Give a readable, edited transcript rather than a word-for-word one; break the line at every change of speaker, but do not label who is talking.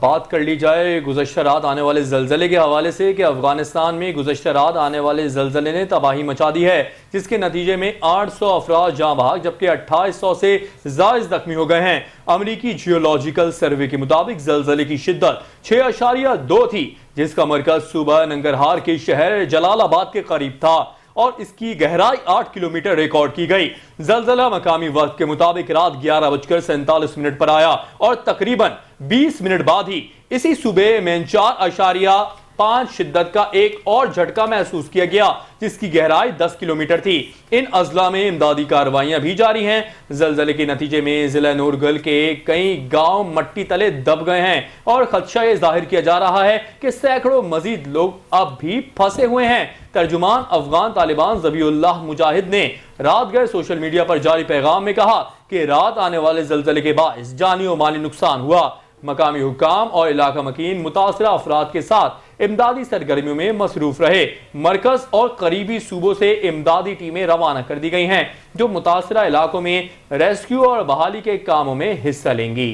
बात कर ली जाए गुज़श्ता रात आने वाले जल्जले के हवाले से कि अफगानिस्तान में गुज़श्ता रात आने वाले जल्जले ने तबाही मचा दी है, जिसके नतीजे में 800 अफराद जाँ बहक जबकि 2800 से ज़ायद जख्मी हो गए हैं। अमरीकी जियोलॉजिकल सर्वे के मुताबिक जल्जले की शिद्दत 6.2 थी, जिसका मरकज सूबा नंगरहार के शहर जलालाबाद के करीब था और इसकी गहराई 8 किलोमीटर रिकॉर्ड की गई। जल्जला मकामी वक्त के मुताबिक रात 11:47 पर आया और तकरीबन 20 मिनट बाद ही इसी सूबे में 4.5 शिद्दत का एक और झटका महसूस किया गया, जिसकी गहराई 10 किलोमीटर थी। इन अजला में इमदादी कार्रवाइयां भी जारी हैं। जल्जले के नतीजे में जिला नूरगल के कई गांव मट्टी तले दब गए हैं और खदशा ये जाहिर किया जा रहा है कि सैकड़ों मजीद लोग अब भी फंसे हुए हैं। तर्जुमान अफगान तालिबान ज़बीउल्लाह मुजाहिद ने रात गए सोशल मीडिया पर जारी पैगाम में कहा कि रात आने वाले जल्जले के बाइस जानी और माली नुकसान हुआ। मकामी हुक्काम और इलाका मकीन मुतासरा अफराद के साथ इमदादी सरगर्मियों में मसरूफ रहे। मरकज और करीबी सूबों से इमदादी टीमें रवाना कर दी गई हैं, जो मुतासरा इलाकों में रेस्क्यू और बहाली के कामों में हिस्सा लेंगी।